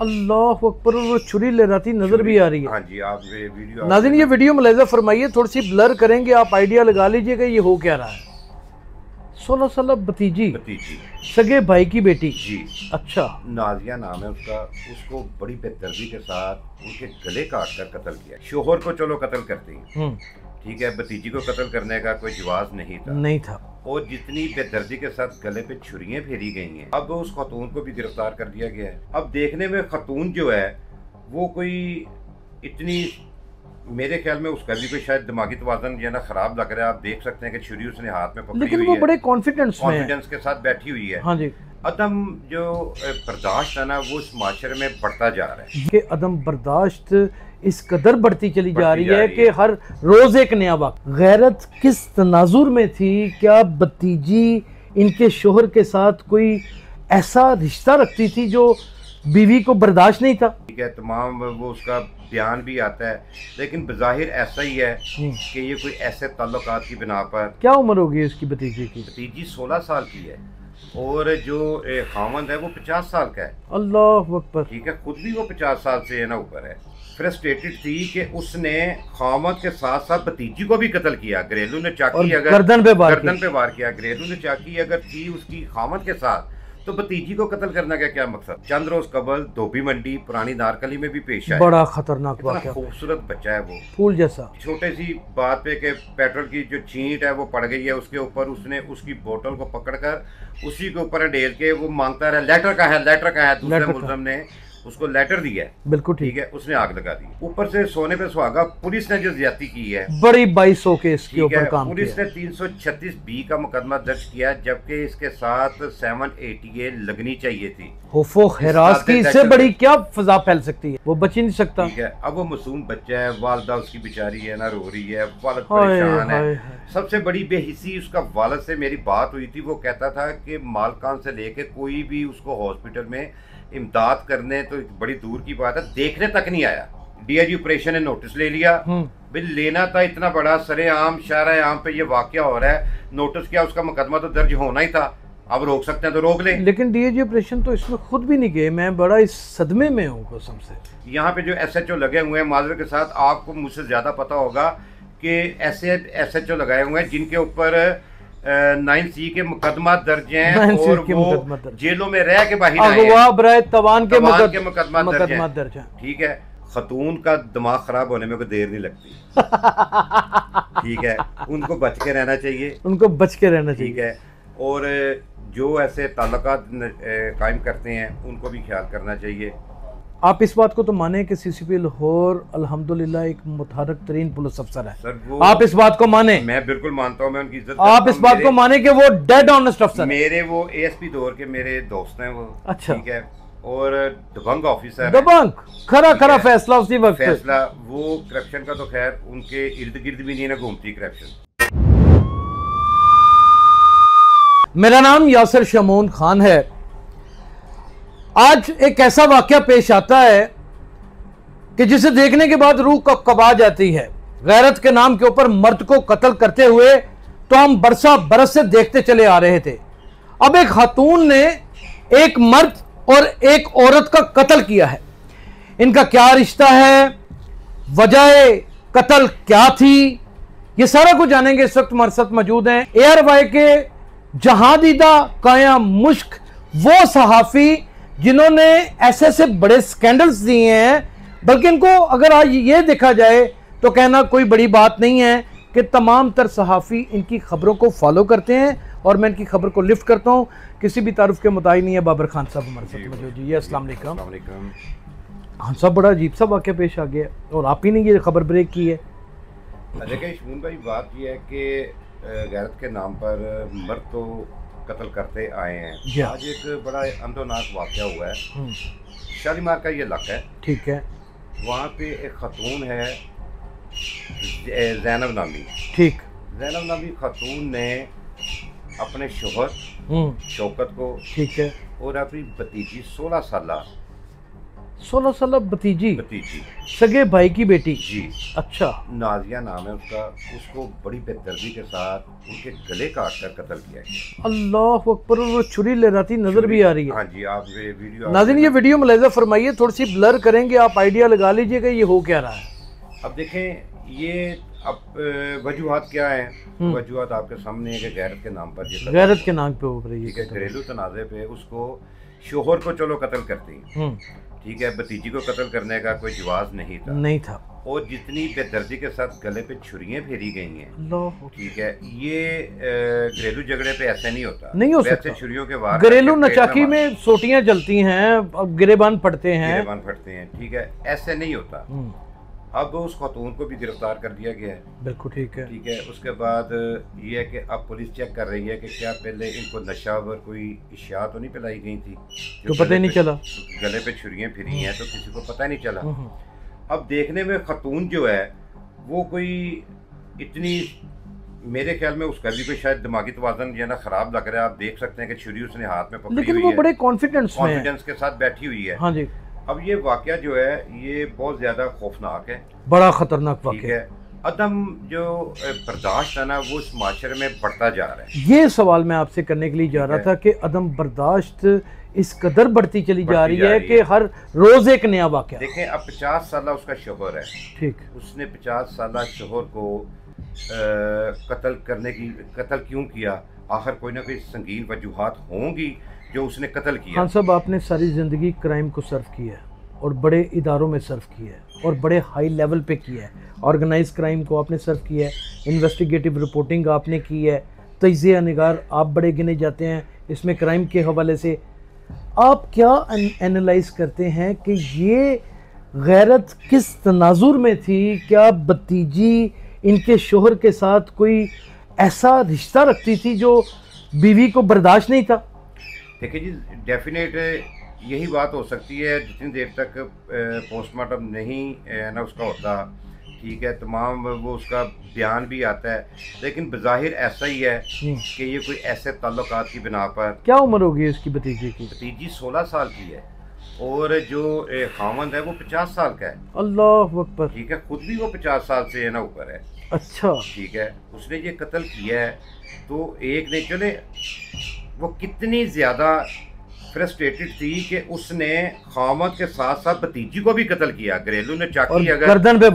अल्लाह अकबर, वो छुरी लहराती नजर भी आ रही है। हाँ जी, आप वीडियो नाज़रीन ये वीडियो मुलाहिज़ा फरमाइए, थोड़ी सी ब्लर करेंगे, आप आइडिया लगा लीजिएगा ये हो क्या रहा है। 16 साल भतीजी सगे भाई की बेटी जी। अच्छा, नाजिया नाम है उसका। उसको बड़ी बेदर्दी के साथ उनके गले काट कर कत्ल किया। शोहर को चलो कत्ल करते हैं, ठीक है, भतीजी को कत्ल करने का कोई जवाब नहीं था। और जितनी बेदर्दी के साथ गले पे छुरियां फेरी गई हैं, अब उस खातून को भी गिरफ्तार कर दिया गया है। अब देखने में खातून जो है वो कोई इतनी, मेरे ख्याल में उसका भी कोई शायद दिमागी तवाज़ुन जो है ना खराब लग रहा है। आप देख सकते हैं कि छुरी उसने हाथ में पकड़ी हुई है, लेकिन वो बड़े कॉन्फिडेंस के साथ बैठी हुई है। हाँ जी। अदम जो बर्दाश्त है ना वो इस माशरे में बढ़ता जा रहा है। कि अदम बर्दाश्त इस कदर बढ़ती चली जा रही है कि हर रोज एक नया वक्त। गैरत किस तनाजुर में थी? क्या भतीजी इनके शोहर के साथ कोई ऐसा रिश्ता रखती थी जो बीवी को बर्दाश्त नहीं था? ठीक है, तमाम वो उसका बयान भी आता है, लेकिन बज़ाहिर ऐसा ही है कि ये कोई ऐसे ताल्लुकात की बिना पर। क्या उम्र होगी उसकी भतीजी की? भतीजी 16 साल की है और जो खामंद है वो 50 साल का है। अल्लाह अकबर। ठीक है, खुद भी वो 50 साल से है ना ऊपर है। फ्रस्ट्रेटेड थी कि उसने खामद के साथ साथ भतीजी को भी कत्ल किया। घरेलू ने चाकी अगर गर्दन पे वार किया, घरेलू ने चाकी अगर थी उसकी खामद के साथ, तो भतीजी को कत्ल करने का क्या मकसद? चंद रोज कबल धोबी मंडी पुरानी नारकली में भी पेश आया। बड़ा खतरनाक वाक़या। खूबसूरत बच्चा है वो, फूल जैसा। छोटे सी बात पे कि पेट्रोल की जो छींट है वो पड़ गई है उसके ऊपर, उसने उसकी बोतल को पकड़कर उसी के ऊपर ढेल के वो मांगता रहा लेटर का है, लेटर का है। दूसरे मुलजम ने उसको लेटर दिया है, बिल्कुल ठीक है, उसने आग लगा दी। ऊपर से सोने पे सुहागा। पुलिस ने जो ज्यादती की है बड़ी 2200 के इसके ऊपर काम किया। पुलिस ने 336 बी का मुकदमा दर्ज किया, जबकि इसके साथ 780 लगनी चाहिए थी। खौफो खैरास की इससे बड़ी क्या फजा फैल सकती है? वो बच ही नहीं सकता। ठीक है, अब वो मासूम बच्चा है, वालदा उसकी बेचारी है ना रो रही है, वालिद परेशान है। सबसे बड़ी बेहिसी उसका वालिद से मेरी बात हुई थी। वो कहता था कि मालकान से लेके कोई भी उसको हॉस्पिटल में इमदाद करने तो बड़ी दूर की बात है, देखने तक नहीं आया। डीआईजी ऑपरेशन ने नोटिस ले लिया, बिल लेना था, इतना बड़ा सरेआम शारा आम पे ये वाकया हो रहा है, नोटिस किया, उसका मुकदमा तो दर्ज होना ही था। अब रोक सकते हैं तो रोक लें। लेकिन डीआईजी ऑपरेशन तो इसमें खुद भी नहीं गए। मैं बड़ा इस सदमे में हूँ कसम से। यहाँ पे जो एसएचओ लगे हुए हैं माजरे के साथ, आपको मुझसे ज्यादा पता होगा कि ऐसे एसएचओ लगाए हुए हैं जिनके ऊपर 9C के मुकदमा दर्ज हैं और वो जेलों में रह के बाहर आए हैं। तवान के मुकदमा दर्ज हैं। ठीक है, खतून का दिमाग खराब होने में कोई देर नहीं लगती। ठीक है, उनको बच के रहना चाहिए, उनको बच के रहना चाहिए। ठीक है, और जो ऐसे ताल्लुकात कायम करते हैं उनको भी ख्याल करना चाहिए। आप इस बात को तो माने कि सीसीपी लाहौर अल्हम्दुलिल्लाह एक मुतहरक तरीन पुलिस अफसर है सर। आप इस बात को माने? मैं बिल्कुल मानता हूँ, मैं उनकी इज्जत। आप इस बात को माने कि वो डेड ऑनेस्ट अफसर? मेरे वो एएसपी दौर के मेरे दोस्त हैं वो। अच्छा, ठीक है, और दबंग ऑफिसर, दबंग खरा फैसला उसी वक्त फैसला। वो करप्शन का तो खैर उनके इर्द गिर्द भी नहीं ना घूमती करप्शन। मेरा नाम यासिर शमून खान है। आज एक ऐसा वाकया पेश आता है कि जिसे देखने के बाद रूह का कबा जाती है। गैरत के नाम के ऊपर मर्द को कत्ल करते हुए तो हम बरस से देखते चले आ रहे थे। अब एक खातून ने एक मर्द और एक औरत का कत्ल किया है। इनका क्या रिश्ता है, वजह कत्ल क्या थी, ये सारा कुछ जानेंगे। इस वक्त हमारे साथ मौजूद हैं ARY के जहादीदा काया मुश्क, वो सहाफ़ी जिन्होंने ऐसे ऐसे बड़े स्कैंडल्स दिए हैं, बल्कि इनको अगर आज ये देखा जाए तो कहना कोई बड़ी बात नहीं है कि तमाम तर सहाफ़ी इनकी खबरों को फॉलो करते हैं और मैं इनकी खबर को लिफ्ट करता हूँ। किसी भी तारुफ के मुताबिक नहीं है। बाबर खान साहब हमारे साथ मौजूद जी। अस्सलाम वालेकुम। खान साहब, बड़ा अजीब सा वाक़या पेश आ गया और आप ही ने ये खबर ब्रेक की है। देखिए शमून भाई, बात यह है कि गैरत के नाम पर मर्द तो कत्ल करते आए हैं। आज एक बड़ा अंदोनाक वाक़या हुआ है। शालीमार का ये इलाका है, ठीक है, वहाँ पे एक खातून है ज़ैनब नामी। ठीक, ज़ैनब नामी खातून ने अपने शोहर शौकत को, ठीक है, और अपनी भतीजी 16 16 साल भतीजी भतीजी सगे भाई की बेटी जी। अच्छा, नाजिया नाम है उसका। उसको बड़ी बेदर्दी के साथ उनके गले काट कर कत्ल किया गया। अल्लाह अकबर। वो छुरी लहराती नजर भी आ रही है। हाँ जी, आप ये वीडियो नाज़रीन ये वीडियो मुलाहिज़ा फरमाइए, थोड़ी सी ब्लर करेंगे, आप आइडिया लगा लीजिएगा ये हो क्या रहा है। अब देखें ये अब वजूहात क्या है। वजूहात आपके सामने है कि गैरत के नाम पर ये गैरत के नाम पे हो रही है, घरेलू तनाज़े पे उसको शोहर को चलो कत्ल करती, ठीक है, भतीजी को कत्ल करने का कोई जवाज नहीं था। और जितनी बेदर्दी के साथ गले पे छुरियां फेरी गई हैं, ठीक है, ये घरेलू झगड़े पे ऐसे नहीं होता, नहीं हो सकता। छुरियों के वार घरेलू नचाकी में सोटियां जलती हैं, गिरेबान फटते हैं, ठीक है, ऐसे नहीं होता। अब उस खातून को भी गिरफ्तार कर दिया गया है। बिल्कुल ठीक है। उसके बाद ये है कि अब पुलिस चेक कर रही है कि क्या पहले इनको नशा व कोई इशिया तो नहीं पिलाई गई थी, तो पता ही नहीं चला, गले पे छुरियां फिरी हैं तो किसी को पता नहीं चला। अब देखने में खातून जो है वो कोई इतनी, मेरे ख्याल में उसका भी कोई शायद दिमागी तवाज़ुन जो है ना खराब लग रहा है। आप देख सकते हैं कि छुरी उसने हाथ में पकड़ी हुई है, लेकिन वो बड़े कॉन्फिडेंस के साथ बैठी हुई है। हाँ जी। अब ये वाकया जो है ये बहुत ज्यादा खौफनाक है, बड़ा खतरनाक वाकया है। अदम जो बर्दाश्त है ना वो इस माशरे में बढ़ता जा रहा है। ये सवाल मैं आपसे करने के लिए जा रहा था कि अदम बर्दाश्त इस कदर बढ़ती चली जा रही है कि हर रोज एक नया वाकया। देखें अब 50 साल उसका शोहर है, ठीक, उसने 50 साल शोहर को कत्ल क्यों किया? आखिर कोई ना कोई संगीन वजूहात होंगी जो उसने कत्ल किया। खान साहब आपने सारी ज़िंदगी क्राइम को सर्व किया है और बड़े इदारों में सर्व किया है और बड़े हाई लेवल पे किया है। ऑर्गेनाइज क्राइम को आपने सर्व किया है, इन्वेस्टिगेटिव रिपोर्टिंग आपने की है, तजिया निगार आप बड़े गिने जाते हैं इसमें क्राइम के हवाले से। आप क्या एनालाइज करते हैं कि ये गैरत किस तनाजुर में थी? क्या भतीजी इनके शोहर के साथ कोई ऐसा रिश्ता रखती थी जो बीवी को बर्दाश्त नहीं था? देखिए जी, डेफिनेट यही बात हो सकती है जितनी देर तक पोस्टमार्टम नहीं ना उसका होता, ठीक है, तमाम वो उसका बयान भी आता है, लेकिन बज़ाहिर ऐसा ही है कि ये कोई ऐसे ताल्लुकात की बिना पर। क्या उम्र होगी इसकी भतीजी की? भतीजी 16 साल की है और जो खामंद है वो 50 साल का है। अल्लाह अकबर। ठीक है, खुद भी वो 50 साल से ना ऊपर है। अच्छा, ठीक है, उसने ये कत्ल किया है तो एक नहीं चले, वो कितनी ज़्यादा फ्रस्ट्रेटेड थी कि उसने खामद के साथ साथ भतीजी को भी कत्ल किया। घरेलू ने चाकी अगर गर्दन पे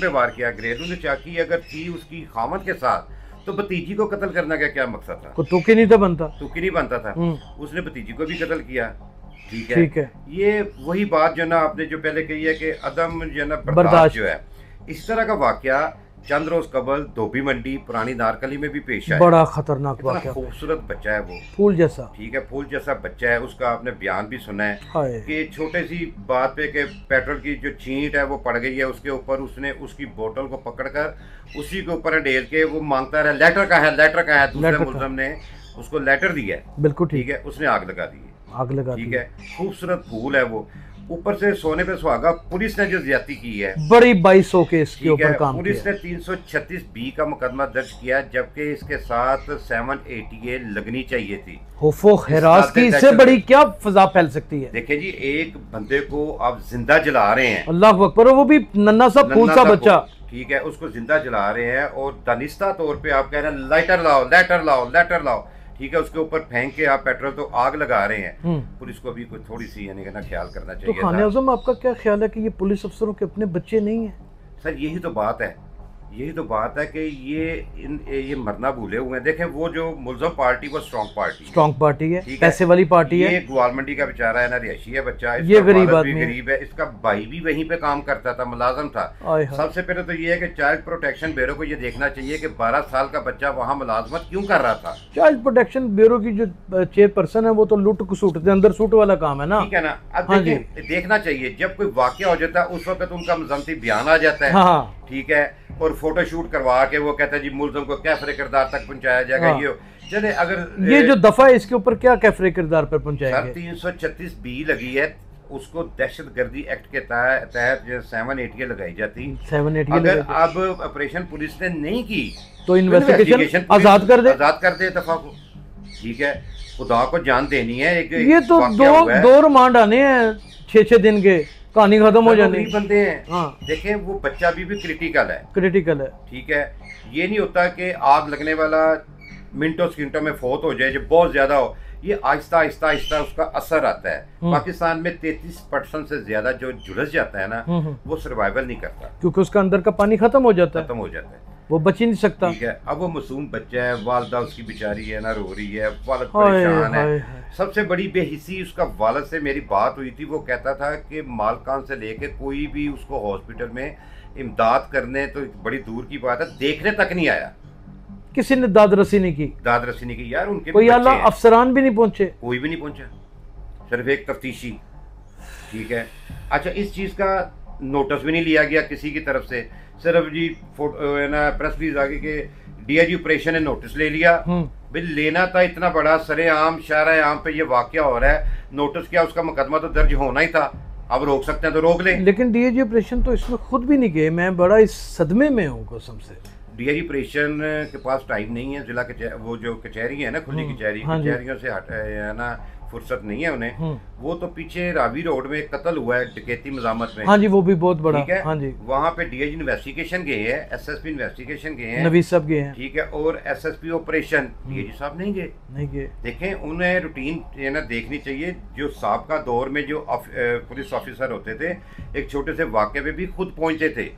वार किया, घरेलू ने चाकी अगर थी उसकी खामद के साथ तो भतीजी को कत्ल करना का क्या मकसद था? तुकी नहीं था बनता, तुकी नहीं बनता था। उसने भतीजी को भी कत्ल किया। ठीक है, ये वही बात जो ना आपने जो पहले कही है कि अदम जो है ना बर्दाश्त जो है। इस तरह का वाकया चंद रोज कबल धोबी मंडी पुरानी नारकली में भी पेश आया। बड़ा खतरनाक वाकया। खूबसूरत बच्चा है वो, फूल जैसा। ठीक है, फूल जैसा बच्चा है। उसका आपने बयान भी सुना है कि छोटे सी बात पे कि पेट्रोल की जो छींट है वो पड़ गई है उसके ऊपर, उसने उसकी बोतल को पकड़कर उसी के ऊपर ढेर के वो मांगता रहा लेटर का है। दूसरे मुल्ज़िम ने उसको लेटर दिया, बिल्कुल ठीक है, उसने आग लगा दी। ठीक है, खूबसूरत फूल है वो, ऊपर से सोने पे सुहागा। पुलिस ने जो ज्यादती की है बड़ी 2200 के इसके ऊपर काम पुलिस ने 336B का मुकदमा दर्ज किया, जबकि इसके साथ 780A लगनी चाहिए थी। खौफो खैरास की इससे बड़ी क्या फजा फैल सकती है? देखिए जी, एक बंदे को आप जिंदा जला रहे हैं, अल्लाह अकबर, वो भी नन्ना सा फूल सा बच्चा, ठीक है, उसको जिंदा जला रहे हैं और दानिस्ता तौर पे आप कह रहे हैं लेटर लाओ, ठीक है, उसके ऊपर फेंक के आप पेट्रोल तो आग लगा रहे हैं। पुलिस को भी कोई थोड़ी सी यानी ना ख्याल करना चाहिए। तो खान आज़म आपका क्या ख्याल है कि ये पुलिस अफसरों के अपने बच्चे नहीं है? सर यही तो बात है कि ये मरना भूले हुए हैं। देखें, वो जो मुल्ज़म पार्टी वो स्ट्रॉन्ग पार्टी है, पैसे वाली पार्टी है। ये ग्वाल मंडी का बेचारा है ना, रिहायशी है बच्चा, ये गरीब आदमी है। इसका भाई भी वहीं पे काम करता था, मुलाजिम था। सबसे पहले तो ये है कि चाइल्ड प्रोटेक्शन ब्यूरो को ये देखना चाहिए कि 12 साल का बच्चा वहाँ मुलाजमत क्यों कर रहा था। चाइल्ड प्रोटेक्शन ब्यूरो की जो चेयरपर्सन है वो तो लूट सूट अंदर सूट वाला काम है ना, ठीक है ना। अब देखना चाहिए, जब कोई वाकया हो जाता है उस वक्त उनका मजम्मती बयान आ जाता है, ठीक है, और फोटो शूट करवा के वो कहता है जी मुल्ज़िम को कैफरे किरदार तक पहुंचाया जाएगा। ये चले, अगर ये जो दफा है इसके ऊपर क्या कैफरे किरदार पर पहुंचाएंगे? 336B लगी है, उसको दहशतगर्दी एक्ट के तहत 780 लगाई जाती। 780 अगर अब ऑपरेशन पुलिस ने नहीं की तो इन्वेस्टिगेशन आजाद कर दे दफा को, ठीक है, खुदा को जान देनी है। ये तो दो रिमांड आने हैं 6-6 दिन के, कहानी खत्म हो जानी। बंदे हैं। हाँ। देखें वो बच्चा भी क्रिटिकल है, क्रिटिकल है। ठीक है, ये नहीं होता कि आग लगने वाला मिनटों सेकंडों में फौत हो जाए, जब बहुत ज्यादा हो, ये आहिस्ता आहिस्ता आहिस्ता उसका असर आता है। पाकिस्तान में 33% से ज्यादा जो झुलस जाता है ना, वो सर्वाइवल नहीं करता, क्योंकि उसका अंदर का पानी खत्म हो जाता है, वो बच ही नहीं सकता। ठीक है, अब वो मासूम बच्चा है, वालदा उसकी बेचारी है ना, रो रही है, वालिद परेशान है। सबसे बड़ी बेहिसी उसका वालिद से मेरी बात हुई थी, वो कहता था कि मालकान से लेके कोई भी उसको हॉस्पिटल में इमदाद करने तो बड़ी दूर की बात है, देखने तक नहीं आया, किसी ने दाद रसी नहीं की। दाद रसी नहीं की यार, उनके कोई आला अफसरान भी नहीं पहुंचे, कोई भी नहीं पहुंचा, सिर्फ एक तफ्तीशी। ठीक है, अच्छा, इस चीज का नोटिस भी नहीं लिया गया किसी की तरफ से, सिर्फ जी फोटो है ना, प्रेस रिलीज आगे के डीआईजी ऑपरेशन ने नोटिस ले लिया। भाई लेना था, इतना बड़ा सरेआम शाहराह आम पे ये वाकया हो रहा है, नोटिस क्या, उसका मुकदमा तो दर्ज होना ही था, अब रोक सकते हैं तो रोक लें। लेकिन डीआईजी ऑपरेशन तो इसमें खुद भी नहीं गए, मैं बड़ा इस सदमे में हूँ कसम से। डीआईजी ऑपरेशन के पास टाइम नहीं है, जिला वो जो कचहरी है ना, खुली कचहरी, कचहरियों से है ना फुर्सत नहीं है उन्हें। वो तो पीछे रावी रोड में एक कत्ल हुआ है डकैती मजामत में, हाँ जी, वो भी बहुत बड़ा, ठीक है, हाँ जी, वहाँ पे डीआईजी इन्वेस्टिगेशन गए हैं, एसएसपी इन्वेस्टिगेशन गए हैं, नवीद साहब गए हैं, ठीक है, और एसएसपी ऑपरेशन डीआईजी साहब नहीं गए। देखें, उन्हें रूटीन ये ना देखनी चाहिए। जो साबका दौर में जो पुलिस ऑफिसर होते थे, एक छोटे से वाक़े पे भी खुद पहुंचते थे,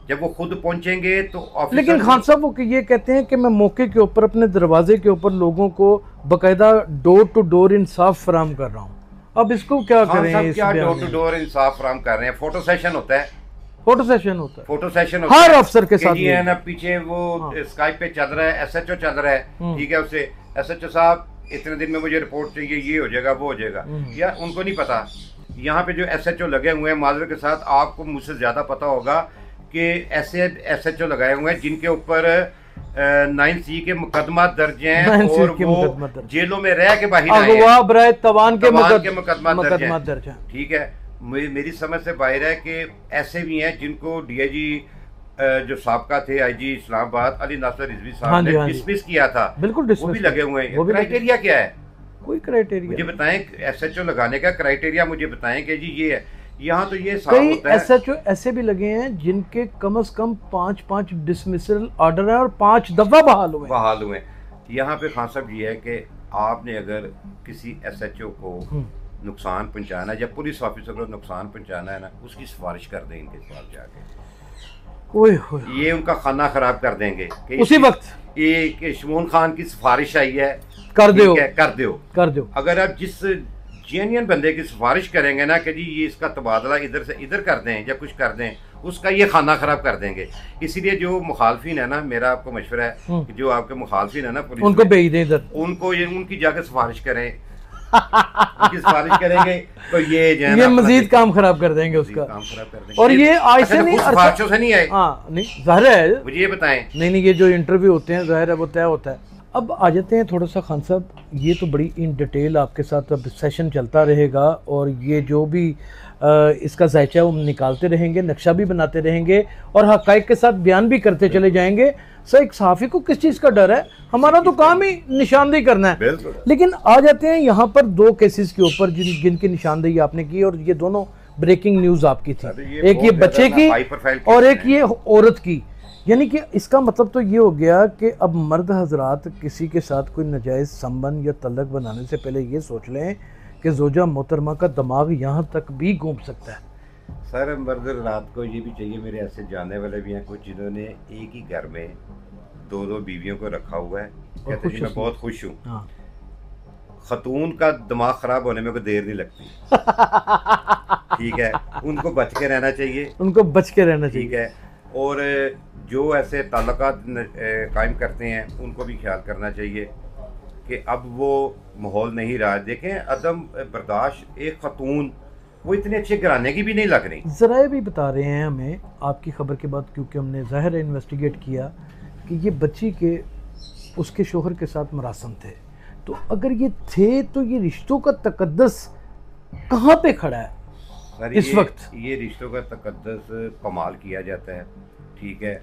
जब वो खुद पहुंचेंगे तो ऑफिसर। लेकिन खान साहब वो ये कहते हैं कि मैं मौके के ऊपर अपने दरवाजे के ऊपर लोगों को बकायदा डोर टू डोर इंसाफ फराम कर रहा हूँ, अब इसको क्या करें? क्या डोर टू डोर इंसाफ फराम कर रहे हैं? फोटो सेशन होता है, फोटो सेशन होता है, फोटो सेशन होता हर अफसर के साथ है ना, पीछे वो स्काइप पे चल रहा है, एसएचओ चल रहा है, ठीक है, उससे एसएचओ साहब इतने दिन में मुझे रिपोर्ट चाहिए, ये हो जाएगा, वो हो जाएगा, या उनको नहीं पता। यहाँ पे जो एसएचओ लगे हुए हैं, माजरत के साथ आपको मुझसे ज्यादा पता होगा कि ऐसे एसएचओ लगाए हुए हैं जिनके ऊपर 9C के मुकदमा दर्ज हैं, और वो जेलों में रह के बाहर आए हैं, तवान के मुकदमा दर्ज हैं, ठीक है। मेरी समझ से बाहर है कि ऐसे भी हैं जिनको डीआईजी जो साबका थे आईजी इस्लामाबाद अली नासर रिजवी साहब ने डिसमिस किया था, बिल्कुल, वो भी लगे हुए हैं। क्राइटेरिया क्या है? कोई क्राइटेरिया मुझे बताएं, एसएचओ लगाने का क्राइटेरिया मुझे बताएं कि जी ये है। यहाँ तो ये कई एसएचओ ऐसे भी लगे हैं जिनके कम से कम 5 डिसमिसल ऑर्डर है और 5 दफा बहाल हुए। यहाँ पे खान साहब ये है कि आपने अगर किसी एसएचओ को नुकसान पहुंचाना है या पुलिस ऑफिसर को नुकसान पहुंचाना है ना, उसकी सिफारिश कर दें इनके पास जाके, ये उनका खाना खराब कर देंगे उसी वक्त। ये शमून खान की सिफारिश आई है, कर दो। अगर आप जिस जेन्युइन बंदे की सिफारिश करेंगे ना कि जी ये इसका तबादला इधर से इधर कर दें या कुछ कर दें, उसका ये खाना खराब कर देंगे। इसीलिए जो मुखालफिन है ना, मेरा आपको मशवरा है कि जो आपके मुखालफिन है ना पुलिस, उनको भेज दें इधर, उनको ये उनकी जाके सिफारिश करें, उनकी सिफारिश करेंगे तो ये मजीद काम खराब कर देंगे, उसका काम खराब कर देंगे। और ये ऐसे नहीं, सिफारिशों से नहीं आए, हाँ नहीं, जाहिर है, मुझे ये बताएं। नहीं, ये जो इंटरव्यू होते हैं जाहिर है वो तय होता है। अब आ जाते हैं थोड़ा सा खान साहब, ये तो बड़ी इन डिटेल आपके साथ अब सेशन चलता रहेगा, और ये जो भी इसका जायचा हम निकालते रहेंगे, नक्शा भी बनाते रहेंगे और हक़ाइक़ के साथ बयान भी करते चले जाएंगे। सर, एक सहाफ़ी को किस चीज़ का डर है? हमारा तो काम ही निशानदेही करना है। लेकिन आ जाते हैं यहाँ पर 2 केसेस के ऊपर जिनकी निशानदेही आपने की, और ये दोनों ब्रेकिंग न्यूज़ आपकी थी, एक ये बच्चे की और एक ये औरत की। यानी कि इसका मतलब तो ये हो गया कि अब मर्द हजरात किसी के साथ कोई नाजायज़ संबंध या तल्लक बनाने से पहले ये सोच लें कि जोजा मोहतरमा का दिमाग यहाँ तक भी घूम सकता है। सर, मर्द रात को ये भी चाहिए, मेरे ऐसे जानने वाले भी हैं कुछ जिन्होंने एक ही घर में 2 बीवियों को रखा हुआ है, कहते हैं मैं बहुत खुश हूँ। हाँ। खतून का दिमाग खराब होने में कोई देर नहीं लगती। ठीक है, उनको बच के रहना चाहिए, ठीक है, और जो ऐसे ताल्लुकात कायम करते हैं उनको भी ख्याल करना चाहिए कि अब वो माहौल नहीं रहा। देखें, अदम बर्दाश्त, एक खतून वो इतने अच्छे घराने की भी नहीं लग रही। ज़राए भी बता रहे हैं हमें आपकी खबर के बाद, क्योंकि हमने ज़ाहिर इन्वेस्टिगेट किया कि ये बच्ची के उसके शोहर के साथ मरासम थे, तो अगर ये थे तो ये रिश्तों का तकद्दस कहाँ पे खड़ा है इस वक्त? ये रिश्तों का तकद्दस कमाल किया जाता है, ठीक है,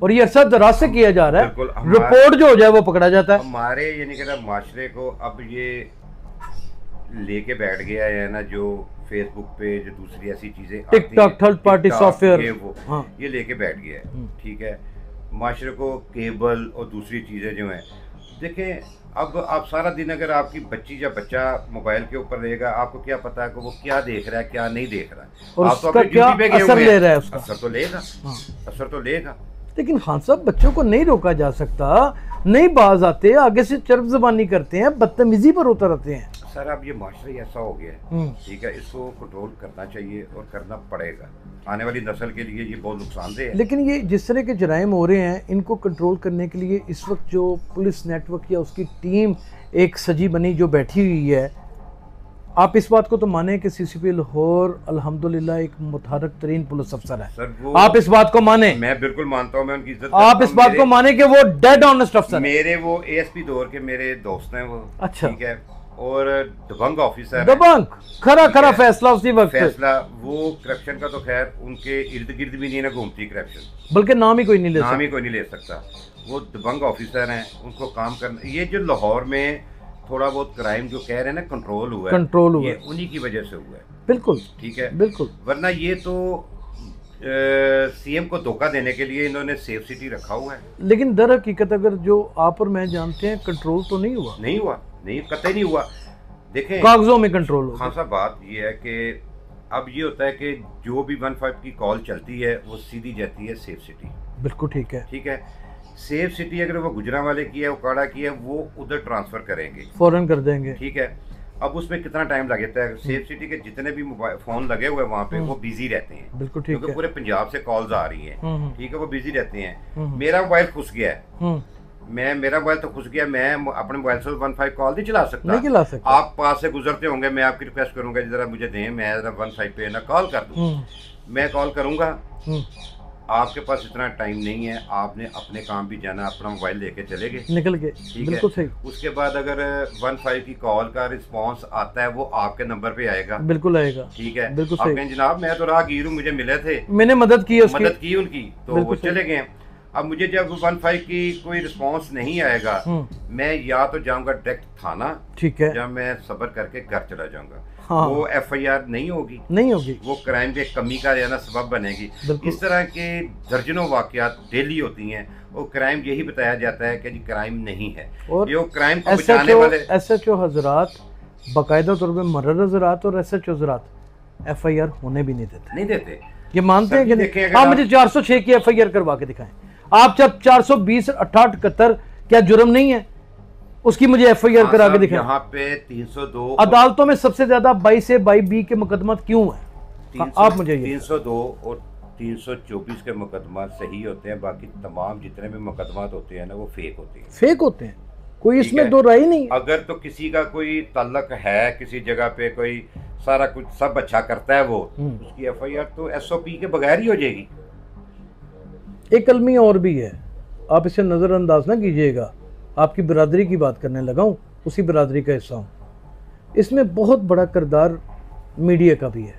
और ये अरसा दराज से किया जा रहा है, रिपोर्ट जो हो जाए वो पकड़ा जाता है। हमारे यानी कि माशरे को अब ये लेके बैठ गया है ना, जो फेसबुक पे जो दूसरी ऐसी चीजें टिकटॉक, थर्ड पार्टी सॉफ्टवेयर, ये वो ये लेके बैठ गया है। ठीक है, माशरे को केबल और दूसरी चीजें जो हैं, देखें अब आप सारा दिन अगर आपकी बच्ची या बच्चा मोबाइल के ऊपर रहेगा, आपको क्या पता है कि वो क्या देख रहा है क्या नहीं देख रहा है, और आप तो अपनी क्या ड्यूटी पे गए असर हुए ले रहा है हैं, उसका असर तो लेगा, असर तो लेगा। लेकिन खान साहब बच्चों को नहीं रोका जा सकता, नहीं बाज आते, आगे से चर्ब जबानी करते हैं, बदतमीजी पर उतर आते हैं। सर अब ये माशरा ही ऐसा हो गया है, ठीक है, इसको कंट्रोल करना चाहिए और करना पड़ेगा। आने वाली नस्ल के लिए ये बहुत नुकसानदेह है। लेकिन ये जिस तरह के जराइम हो रहे हैं, इनको कंट्रोल करने के लिए इस वक्त जो पुलिस नेटवर्क या उसकी टीम एक सजी बनी जो बैठी हुई है, आप इस बात को तो माने कि सीसीपी लाहौर अल्हम्दुलिल्लाह एक मुतहरक तरीन पुलिस अफसर है सर, आप इस बात को माने? मैं बिल्कुल मानता हूँ, मैं उनकी इज्जत आप इस बात को माने कि वो डेड ऑनेस्ट अफसर मेरे वो एएसपी दौर के मेरे दोस्त हैं वो। अच्छा, ठीक है, और दबंग ऑफिसर, दबंग खरा फैसला उसी वक्त फैसला, वो करप्शन का तो खैर उनके इर्द गिर्द भी नहीं ना घूमती करप्शन, बल्कि नाम ही कोई नहीं ले सकता, नाम ही कोई नहीं ले सकता। वो दबंग ऑफिसर हैं, उनको काम करना। ये जो लाहौर में थोड़ा बहुत क्राइम जो कह रहे हैं ना कंट्रोल हुआ है, ये उन्हीं की वजह से हुआ है। बिल्कुल ठीक है, बिल्कुल, वरना ये तो सीएम को धोखा देने के लिए इन्होंने सेफ सिटी रखा हुआ है। लेकिन दर हकीकत अगर जो आप और मैं जानते हैं, कंट्रोल तो नहीं हुआ, नहीं कतई नहीं हुआ। देखें कागजों में कंट्रोल हो। खान साहब बात ये है कि अब ये होता है कि जो भी 15 की कॉल चलती है वो सीधी जाती है सेफ सिटी। बिल्कुल ठीक है, ठीक है, सेफ सिटी अगर वो गुजरांवाले की है, उकाड़ा की है, वो उधर ट्रांसफर करेंगे, फौरन कर देंगे। ठीक है, अब उसमें कितना टाइम लगता है? सेफ सिटी के जितने भी मोबाइल फोन लगे हुए वहाँ पे वो बिजी रहते हैं। बिल्कुल ठीक है, क्योंकि पूरे पंजाब से कॉल्स आ रही हैं। ठीक है, वो बिजी रहते हैं। मेरा मोबाइल खुस गया है, मेरा मोबाइल तो खुस गया, मैं अपने मोबाइल से 15 कॉल नहीं चला सकता। आप पास से गुजरते होंगे, मैं आपकी रिक्वेस्ट करूंगा जरा मुझे दें, मैं जरा 15 पे ना कॉल कर दूं। मैं कॉल करूंगा, आपके पास इतना टाइम नहीं है, आपने अपने काम भी जाना, अपना मोबाइल लेके चले गए, निकल गए। बिल्कुल सही। उसके बाद अगर 15 की कॉल का रिस्पांस आता है वो आपके नंबर पे आएगा, बिल्कुल आएगा। ठीक है, बिल्कुल सही। आप कहें जनाब मैं तो राहगीर हूं, मुझे मिले थे, मैंने मदद की उनकी, तो वो चले गए। अब मुझे जब 15 की कोई रिस्पांस नहीं आएगा, मैं या तो जाऊंगा डायरेक्ट थाना, ठीक है, या मैं सब्र करके घर चला जाऊंगा। हाँ। वो FIR नहीं होगी, वो क्राइम के कमी का या ना सबब बनेगी। इस तरह के दर्जनों वाकयात डेली होती हैं, वो क्राइम यही बताया जाता है कि जी क्राइम नहीं है, और ये क्राइम को बचाने वाले SHO हजरात, बाकायदा तौर पर मर्रर हजरात और SHO हजरात FIR होने भी नहीं देते। ये मानते हैं कि आप मुझे 406 की FIR करवा के दिखाएं। आप जब 420 68 क्या जुर्म नहीं है, उसकी मुझे FIR करा के दिखाएं। यहाँ पे 302 अदालतों में सबसे ज्यादा 22 से 22B के मुकदमा क्यों है? आप मुझे 302 और 324 के मुकदमा सही होते हैं, बाकी तमाम जितने भी मुकदमा होते हैं ना वो फेक होते हैं, कोई इसमें दो राय नहीं। अगर तो किसी का कोई ताल्लुक है किसी जगह पे, कोई सारा कुछ सब अच्छा करता है वो, उसकी FIR तो SOP के बगैर ही हो जाएगी। एक अलमी और भी है, आप इसे नजरअंदाज ना कीजिएगा, आपकी बिरादरी की बात करने लगा हूँ, उसी बिरादरी का हिस्सा हूँ। इसमें बहुत बड़ा किरदार मीडिया का भी है,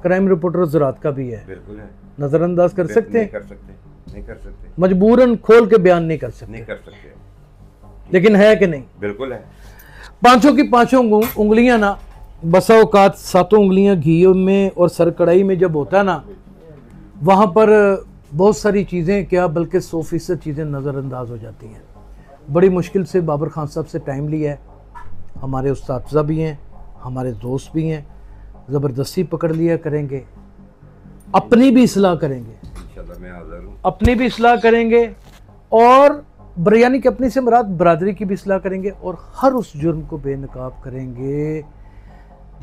क्राइम रिपोर्टर ज़रात का भी है। बिल्कुल है, नजरअंदाज कर सकते हैं? नहीं कर सकते, मजबूरन खोल के बयान नहीं कर सकते, लेकिन है कि नहीं? बिल्कुल है। पांचों की पांचों उंगलियां ना, बसा औकात सातों उंगलियां घी में और सर कढ़ाई में जब होता है ना, वहां पर बहुत सारी चीज़ें क्या बल्कि 100% चीज़ें नज़रअंदाज हो जाती हैं। बड़ी मुश्किल से बाबर खान साहब से टाइम लिया है, हमारे उस्ताद भी हैं, हमारे दोस्त भी हैं, ज़बरदस्ती पकड़ लिया करेंगे, अपनी भी इस्लाह करेंगे, इंशाल्लाह मैं हाज़िर हूं, अपनी भी इस्लाह करेंगे, और यानी कि अपनी से मुराद बरादरी की भी इस्लाह करेंगे, और हर उस जुर्म को बेनकाब करेंगे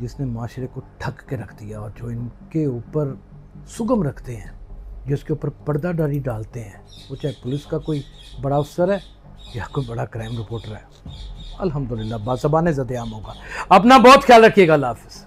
जिसने माशरे को ठग के रख दिया, और जो इनके ऊपर सुगम रखते हैं, जिसके ऊपर पर्दादारी डालते हैं, वो चाहे पुलिस का कोई बड़ा अफसर है या कोई बड़ा क्राइम रिपोर्टर है। अल्हम्दुलिल्लाह बाज़बान ज़द-ए-आम होगा। अपना बहुत ख्याल रखिएगा। अल्लाह हाफ़िज़।